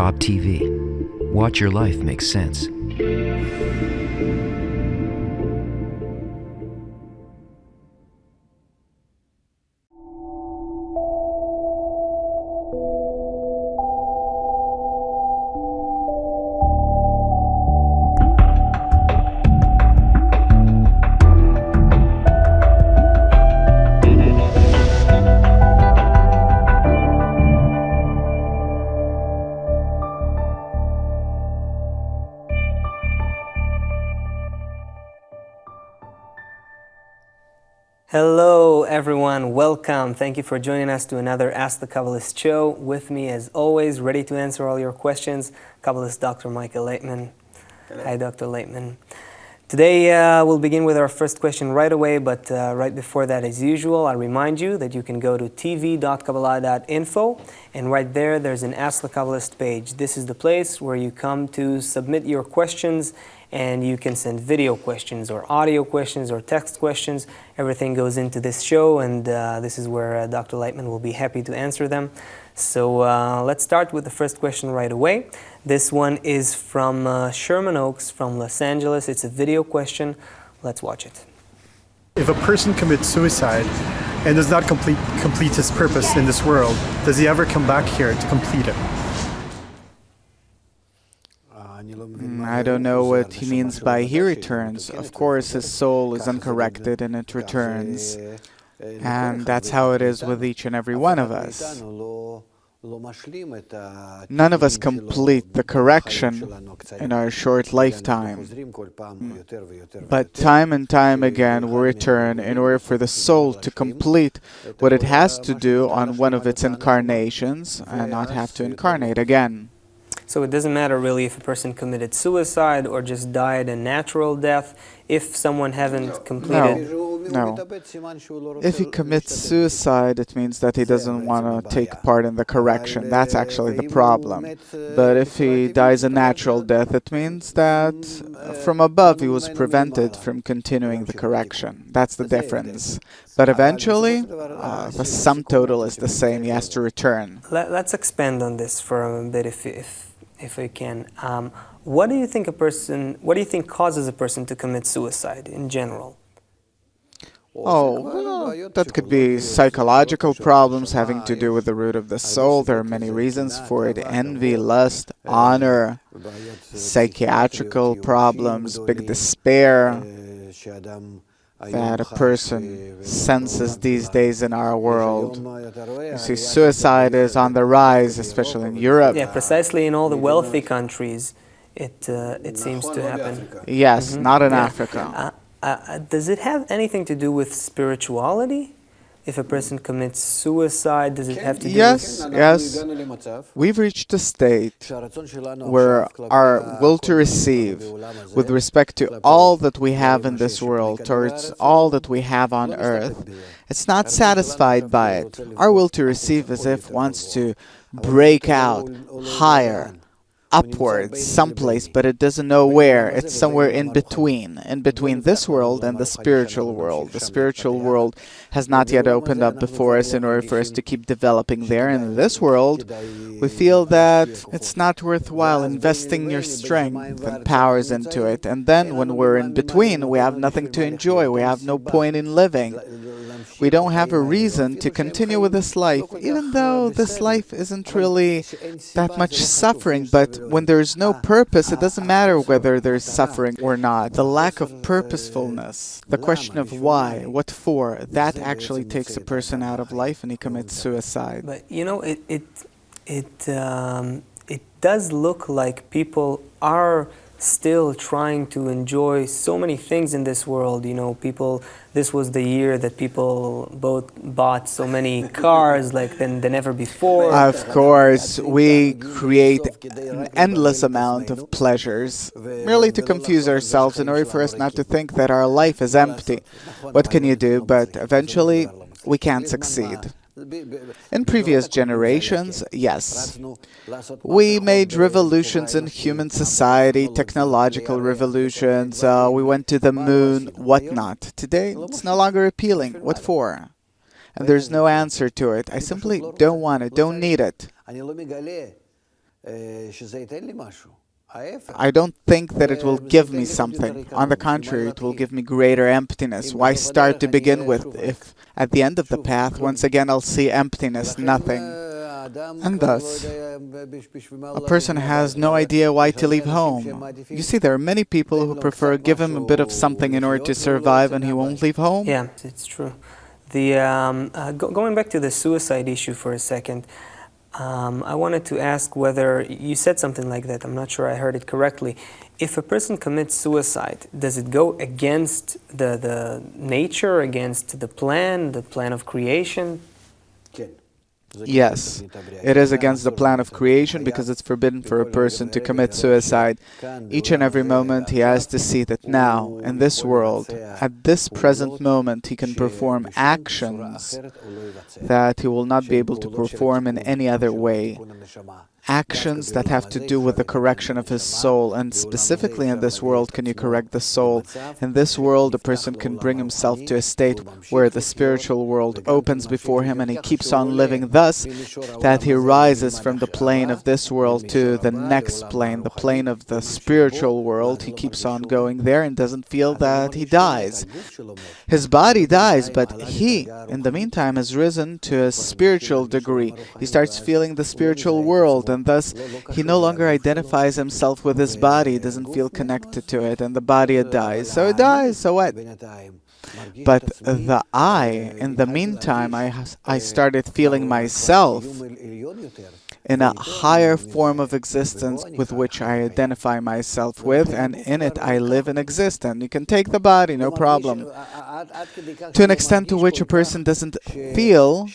Cobb TV. Watch your life make sense. Hello everyone, welcome. Thank you for joining us to another Ask the Kabbalist show. With me as always, ready to answer all your questions, Kabbalist Dr. Michael Laitman. Hello. Hi Dr. Laitman. Today we'll begin with our first question right away, but right before that, as usual, I remind you that you can go to tv.Kabbalah.info, and right there's an Ask the Kabbalist page. This is the place where you come to submit your questions, and you can send video questions or audio questions or text questions. Everything goes into this show, and this is where Dr. Laitman will be happy to answer them. So let's start with the first question right away. This one is from Sherman Oaks from Los Angeles. It's a video question. Let's watch it. If a person commits suicide and does not complete his purpose in this world, does he ever come back here to complete it? I don't know what he means by he returns. Of course, his soul is uncorrected and it returns. And that's how it is with each and every one of us. None of us complete the correction in our short lifetime. But time and time again we return in order for the soul to complete what it has to do on one of its incarnations and not have to incarnate again. So it doesn't matter really if a person committed suicide or just died a natural death, if someone haven't completed... No. If he commits suicide, it means that he doesn't want to take part in the correction. That's actually the problem. But if he dies a natural death, it means that from above he was prevented from continuing the correction. That's the difference. But eventually, the sum total is the same. He has to return. Let's expand on this for a bit if we can. What do you think causes a person to commit suicide in general? That could be psychological problems having to do with the root of the soul. There are many reasons for it. Envy, lust, honor, psychiatrical problems, big despair that a person senses these days in our world. You see, suicide is on the rise, especially in Europe. Yeah, precisely in all the wealthy countries, it seems to happen. Yes, not in Africa. Does it have anything to do with spirituality? If a person commits suicide, does it have to do Yes. We've reached a state where our will to receive, with respect to all that we have in this world, towards all that we have on earth, it's not satisfied by it. Our will to receive as if wants to break out higher, upwards, someplace, but it doesn't know where. It's somewhere in between this world and the spiritual world. The spiritual world has not yet opened up before us in order for us to keep developing there. And in this world, we feel that it's not worthwhile investing your strength and powers into it. And then when we're in between, we have nothing to enjoy. We have no point in living. We don't have a reason to continue with this life, even though this life isn't really that much suffering. But when there's no purpose, it doesn't matter whether there's suffering or not. The lack of purposefulness, the question of why, what for, that actually takes a person out of life and he commits suicide. But you know, it does look like people are still trying to enjoy so many things in this world. You know, this was the year that people bought so many cars than ever before. Of course, we create an endless amount of pleasures merely to confuse ourselves in order for us not to think that our life is empty. What can you do? But eventually, we can't succeed. In previous generations, yes, we made revolutions in human society, technological revolutions, we went to the moon, whatnot. Today, it's no longer appealing. What for? And there's no answer to it. I simply don't want it, don't need it. I don't think that it will give me something. On the contrary, it will give me greater emptiness. Why start to begin with if at the end of the path, once again, I'll see emptiness, nothing? And thus, a person has no idea why to leave home. You see, there are many people who prefer give him a bit of something in order to survive and he won't leave home. Yeah, it's true. Going back to the suicide issue for a second, I wanted to ask whether you said something like that. I'm not sure I heard it correctly. If a person commits suicide, does it go against the nature, against the plan of creation? Yes, it is against the plan of creation because it's forbidden for a person to commit suicide. Each and every moment he has to see that now, in this world, at this present moment, he can perform actions that he will not be able to perform in any other way. Actions that have to do with the correction of his soul, and specifically in this world can you correct the soul. In this world a person can bring himself to a state where the spiritual world opens before him and he keeps on living thus that he rises from the plane of this world to the next plane, the plane of the spiritual world. He keeps on going there and doesn't feel that he dies. His body dies, but he, in the meantime, has risen to a spiritual degree. He starts feeling the spiritual world, and thus he no longer identifies himself with his body, doesn't feel connected to it, and the body dies. So it dies, so what? But the I, in the meantime, I started feeling myself in a higher form of existence with which I identify myself with, and in it I live and exist. And you can take the body, no problem. To an extent to which a person doesn't feel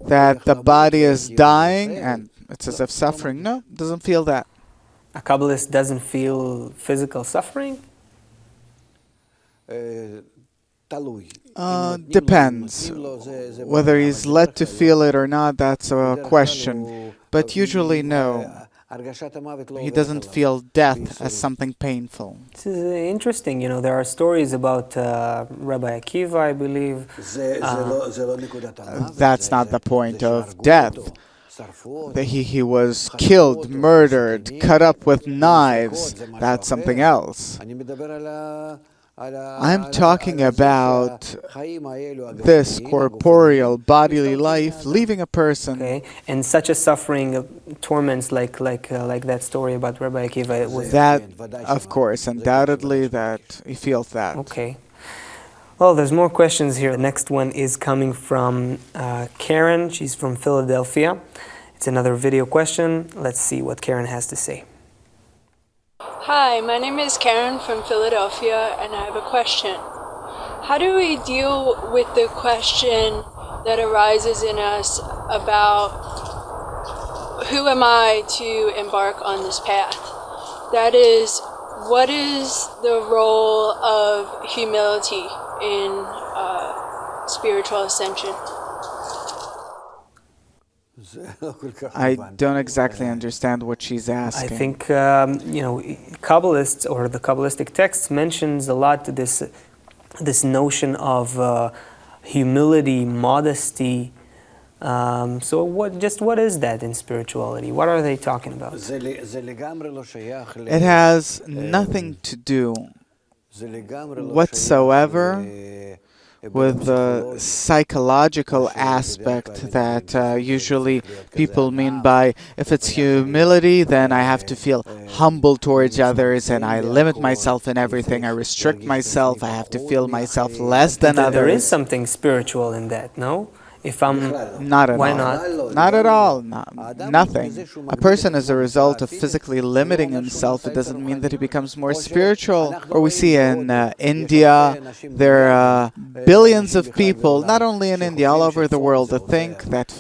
that the body is dying and it's as if suffering. No, doesn't feel that. A Kabbalist doesn't feel physical suffering? Depends. Whether he's led to feel it or not, that's a question. But usually, no. He doesn't feel death as something painful. This is interesting. You know, there are stories about Rabbi Akiva, I believe. That's not the point of death. He was killed, murdered, cut up with knives. That's something else. I'm talking about this corporeal bodily life leaving a person. Okay, and such a suffering, torments like that story about Rabbi Akiva. It was that, of course, undoubtedly that he feels that. Okay. Well, there's more questions here. The next one is coming from Karen. She's from Philadelphia. It's another video question. Let's see what Karen has to say. Hi, my name is Karen from Philadelphia, and I have a question. How do we deal with the question that arises in us about who am I to embark on this path? That is, what is the role of humility in spiritual ascension? I don't exactly understand what she's asking. I think, Kabbalists or the Kabbalistic texts mentions a lot this notion of humility, modesty. So what is that in spirituality? What are they talking about? It has nothing to do whatsoever with the psychological aspect that usually people mean by, if it's humility, then I have to feel humble towards others and I limit myself in everything, I restrict myself, I have to feel myself less than others. There is something spiritual in that, no? If I'm not at why all. not? Not at all. Nothing. A person, as a result of physically limiting himself, it doesn't mean that he becomes more spiritual. Or we see in India, there are billions of people, not only in India, all over the world, that think that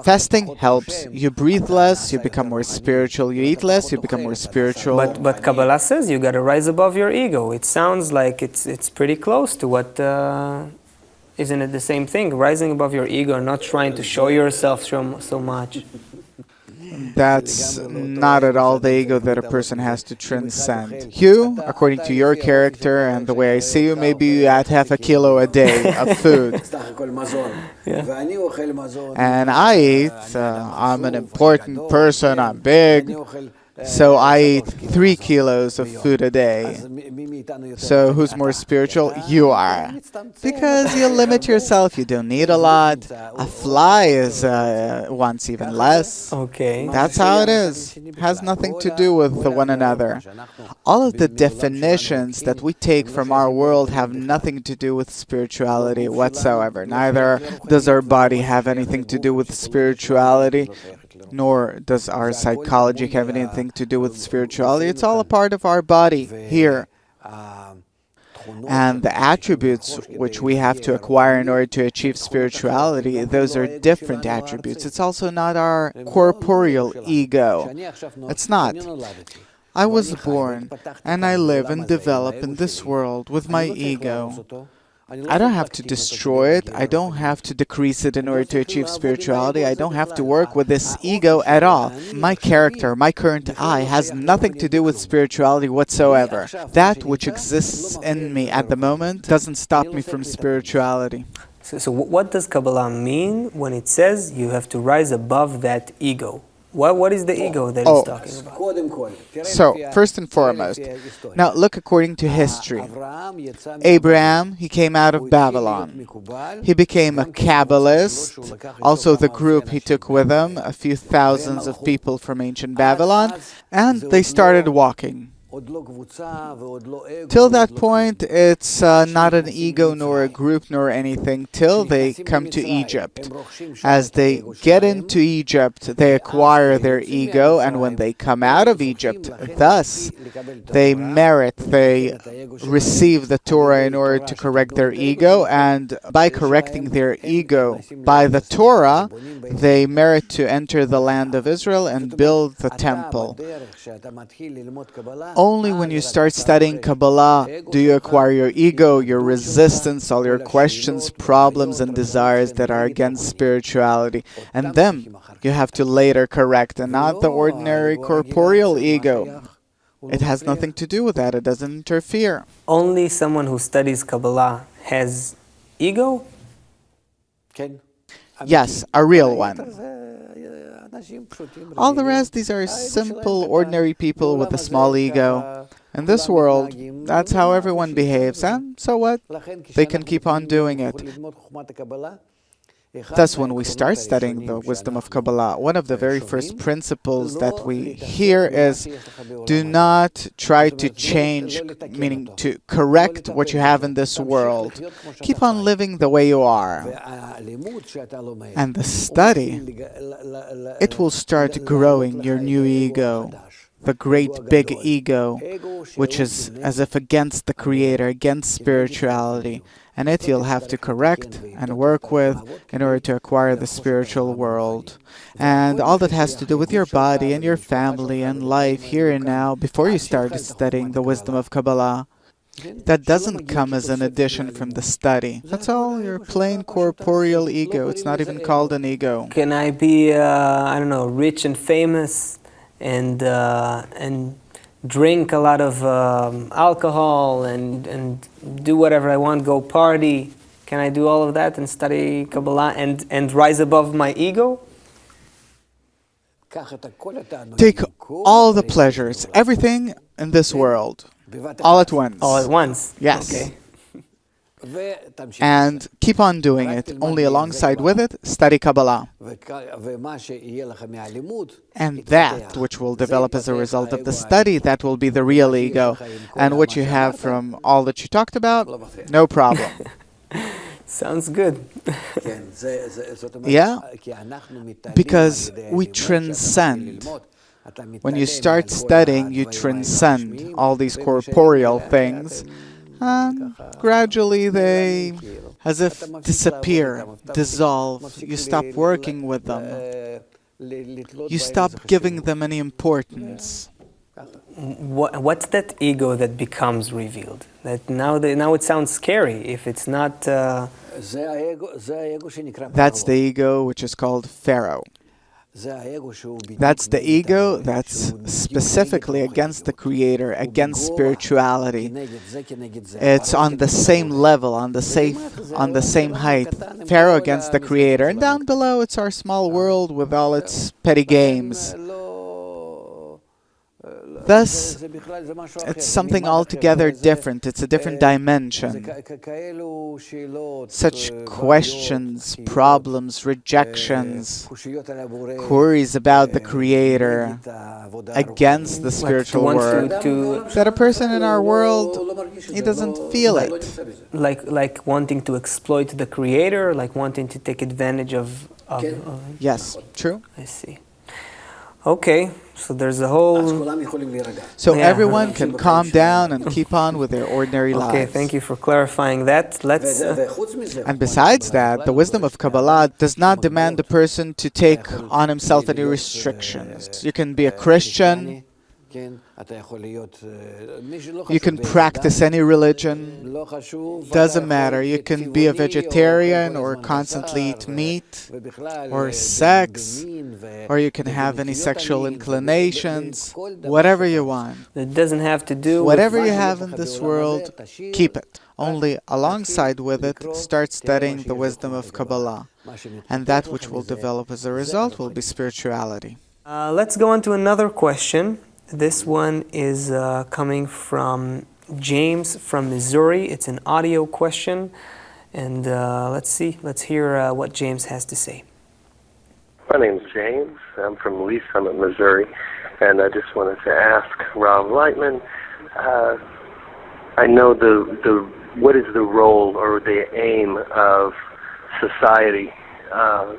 fasting helps. You breathe less, you become more spiritual. You eat less, you become more spiritual. But Kabbalah says you got to rise above your ego. It sounds like it's pretty close to what. Isn't it the same thing? Rising above your ego, not trying to show yourself so much. That's not at all the ego that a person has to transcend. You, according to your character and the way I see you, maybe you eat half a kilo a day of food. And I eat, I'm an important person, I'm big, so I eat 3 kilos of food a day. So who's more spiritual? You are. Because you limit yourself, you don't need a lot. A fly is wants even less. Okay. That's how it is. It has nothing to do with one another. All of the definitions that we take from our world have nothing to do with spirituality whatsoever. Neither does our body have anything to do with spirituality, nor does our psychology have anything to do with spirituality. It's all a part of our body here. And the attributes which we have to acquire in order to achieve spirituality, those are different attributes. It's also not our corporeal ego. It's not. I was born, and I live and develop in this world with my ego. I don't have to destroy it. I don't have to decrease it in order to achieve spirituality. I don't have to work with this ego at all. My character, my current I, has nothing to do with spirituality whatsoever. That which exists in me at the moment doesn't stop me from spirituality. So what does Kabbalah mean when it says you have to rise above that ego? What is the ego that it's talking about? So, first and foremost, now look according to history. Abraham, he came out of Babylon. He became a Kabbalist. Also, the group he took with him, a few thousands of people from ancient Babylon, and they started walking. Till that point, it's not an ego nor a group nor anything, till they come to Egypt. As they get into Egypt, they acquire their ego, and when they come out of Egypt, thus, they merit, they receive the Torah in order to correct their ego, and by correcting their ego by the Torah, they merit to enter the land of Israel and build the temple. Only when you start studying Kabbalah do you acquire your ego, your resistance, all your questions, problems, and desires that are against spirituality. And them you have to later correct, and not the ordinary corporeal ego. It has nothing to do with that. It doesn't interfere. Only someone who studies Kabbalah has ego? Yes, a real one. All the rest, these are simple, ordinary people with a small ego. In this world, that's how everyone behaves, and so what? They can keep on doing it. Thus, when we start studying the wisdom of Kabbalah, one of the very first principles that we hear is, do not try to change, meaning to correct what you have in this world. Keep on living the way you are. And the study, it will start growing your new ego, the great big ego, which is as if against the Creator, against spirituality. And it you'll have to correct and work with in order to acquire the spiritual world. And all that has to do with your body and your family and life here and now, before you start studying the wisdom of Kabbalah, that doesn't come as an addition from the study. That's all your plain corporeal ego. It's not even called an ego. Can I be, I don't know, rich and famous and drink a lot of alcohol and do whatever I want, go party? Can I do all of that and study Kabbalah and rise above my ego? Take all the pleasures, everything in this world, all at once. All at once? Yes. Okay. And keep on doing it. Only alongside with it, study Kabbalah. And that which will develop as a result of the study, that will be the real ego. And what you have from all that you talked about, no problem. Sounds good. Yeah, because we transcend. When you start studying, you transcend all these corporeal things. And gradually they, as if disappear, dissolve. You stop working with them. You stop giving them any importance. What's that ego that becomes revealed? That now it sounds scary if it's not... That's the ego which is called Pharaoh. That's the ego that's specifically against the Creator, against spirituality. It's on the same level, on the same height. Pharaoh against the Creator, and down below it's our small world with all its petty games. Thus, it's something altogether different. It's a different dimension. Such questions, problems, rejections, queries about the Creator against the spiritual world, that a person in our world, he doesn't feel it. Like wanting to exploit the Creator, like wanting to take advantage of Yes, true. I see. Okay, so there's a whole... So everyone can calm down and keep on with their ordinary lives. Okay, thank you for clarifying that. Let's... And besides that, the wisdom of Kabbalah does not demand the person to take on himself any restrictions. You can be a Christian, you can practice any religion, doesn't matter. You can be a vegetarian or constantly eat meat or sex, or you can have any sexual inclinations, whatever you want. It doesn't have to do with... Whatever you have in this world, keep it. Only alongside with it, start studying the wisdom of Kabbalah. And that which will develop as a result will be spirituality. Let's go on to another question. This one is coming from James from Missouri. It's an audio question. And let's hear what James has to say. My name's James. I'm from Lee Summit, Missouri. And I just wanted to ask Rav Laitman, I know what is the role or the aim of society,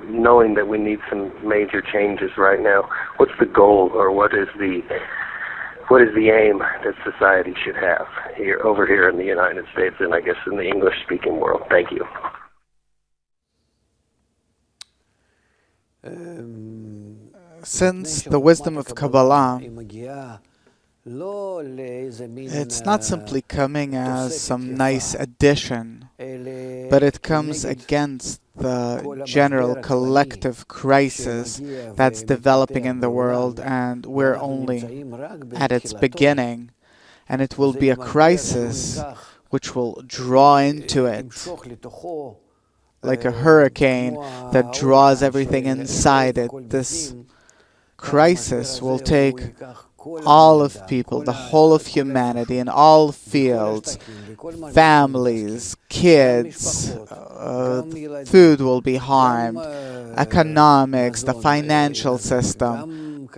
knowing that we need some major changes right now. What's the goal, or what is the aim that society should have over here in the United States, and I guess in the English-speaking world? Thank you. Since the wisdom of Kabbalah, it's not simply coming as some nice addition, but it comes against the general collective crisis that's developing in the world, and we're only at its beginning. And it will be a crisis which will draw into it like a hurricane that draws everything inside it. This crisis will take all of people, the whole of humanity in all fields, families, kids, food will be harmed, economics, the financial system,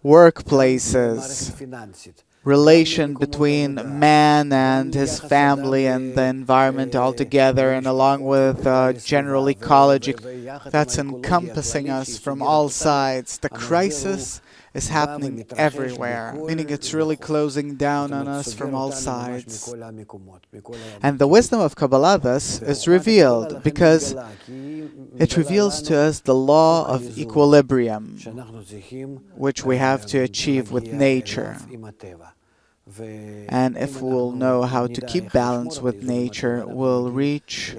workplaces, relation between man and his family and the environment altogether, and along with general ecology that's encompassing us from all sides. The crisis is happening everywhere, meaning it's really closing down on us from all sides. And the wisdom of Kabbalah thus is revealed because it reveals to us the law of equilibrium, which we have to achieve with nature. And if we'll know how to keep balance with nature, we'll reach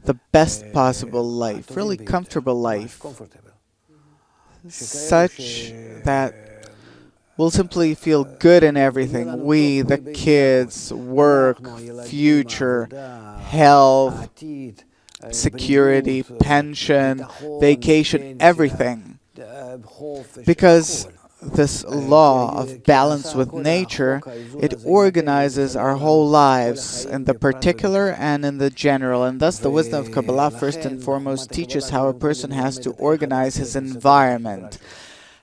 the best possible life, really comfortable life, such that we'll simply feel good in everything. We, the kids, work, future, health, security, pension, vacation, everything. Because this law of balance with nature, it organizes our whole lives in the particular and in the general. And thus the wisdom of Kabbalah first and foremost teaches how a person has to organize his environment,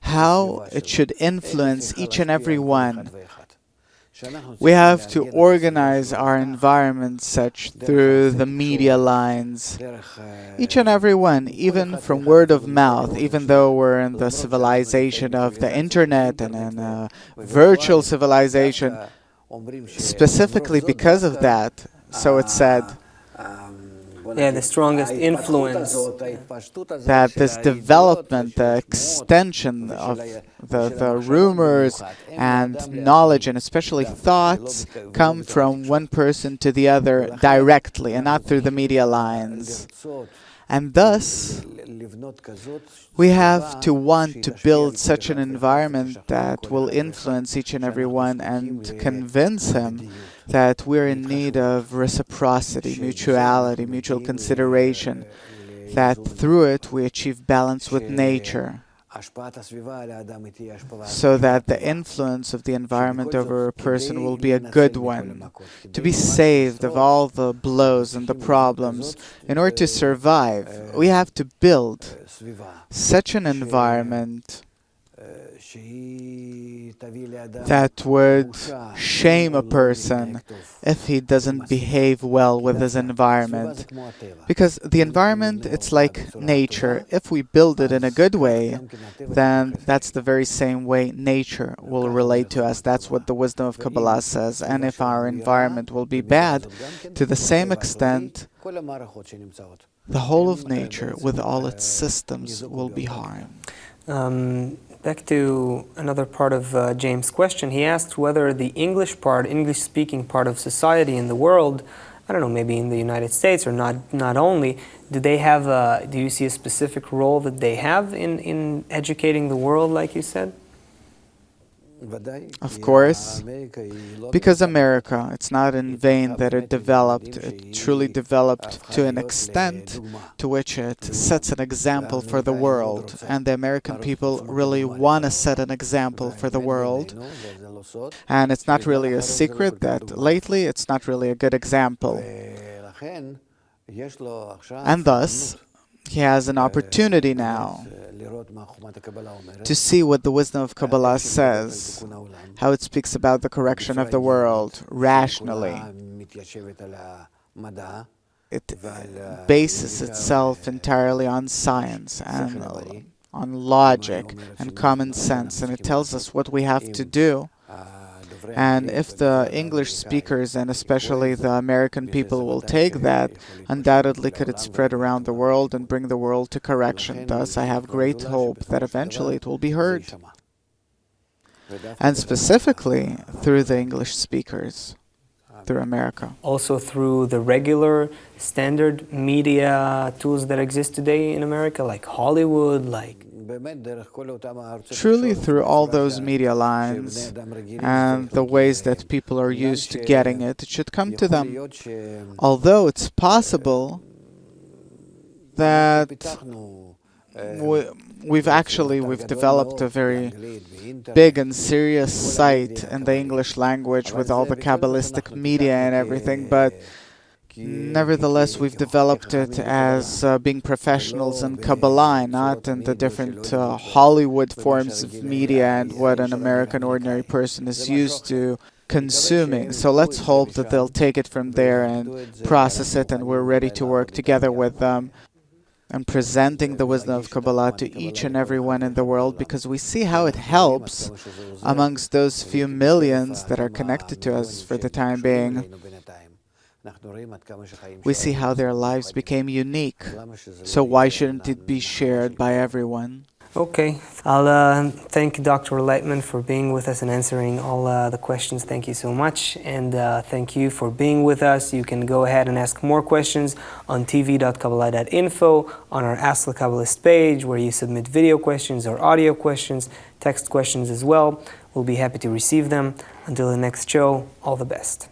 how it should influence each and every one. We have to organize our environment such through the media lines, each and every one, even from word of mouth, even though we're in the civilization of the internet and in a virtual civilization. Specifically because of that, so it's said, the strongest influence. That this development, the extension of the rumors and knowledge, and especially thoughts, come from one person to the other directly and not through the media lines. And thus, We have to want to build such an environment that will influence each and every one and convince him that we're in need of reciprocity, mutuality, mutual consideration, that through it we achieve balance with nature, so that the influence of the environment over a person will be a good one, to be saved of all the blows and the problems. In order to survive, we have to build such an environment that would shame a person if he doesn't behave well with his environment. Because the environment, it's like nature. If we build it in a good way, then that's the very same way nature will relate to us. That's what the wisdom of Kabbalah says. And if our environment will be bad, to the same extent, the whole of nature, with all its systems, will be harmed. Back to another part of James' question. He asked whether the English-speaking part of society in the world, I don't know, maybe in the United States or not only, do you see a specific role that they have in educating the world, like you said? Of course, because America, it's not in vain that it developed. It truly developed to an extent to which it sets an example for the world. And the American people really want to set an example for the world. And it's not really a secret that lately it's not really a good example. And thus, he has an opportunity now to see what the wisdom of Kabbalah says, how it speaks about the correction of the world rationally. It bases itself entirely on science and on logic and common sense, and it tells us what we have to do. And if the English speakers, and especially the American people, will take that, undoubtedly could it spread around the world and bring the world to correction. Thus, I have great hope that eventually it will be heard. And specifically through the English speakers, through America. Also through the regular standard media tools that exist today in America, like Hollywood, like... Truly through all those media lines and the ways that people are used to getting it, it should come to them. Although it's possible that we've developed a very big and serious site in the English language with all the Kabbalistic media and everything, but nevertheless, we've developed it as being professionals in Kabbalah, not in the different Hollywood forms of media and what an American ordinary person is used to consuming. So let's hope that they'll take it from there and process it, and we're ready to work together with them and presenting the wisdom of Kabbalah to each and every one in the world, because we see how it helps amongst those few millions that are connected to us for the time being. We see how their lives became unique, so why shouldn't it be shared by everyone? Okay, I'll thank Dr. Laitman for being with us and answering all the questions. Thank you so much, and thank you for being with us. You can go ahead and ask more questions on tv.Kabbalah.info, on our Ask the Kabbalist page, where you submit video questions or audio questions, text questions as well. We'll be happy to receive them. Until the next show, all the best.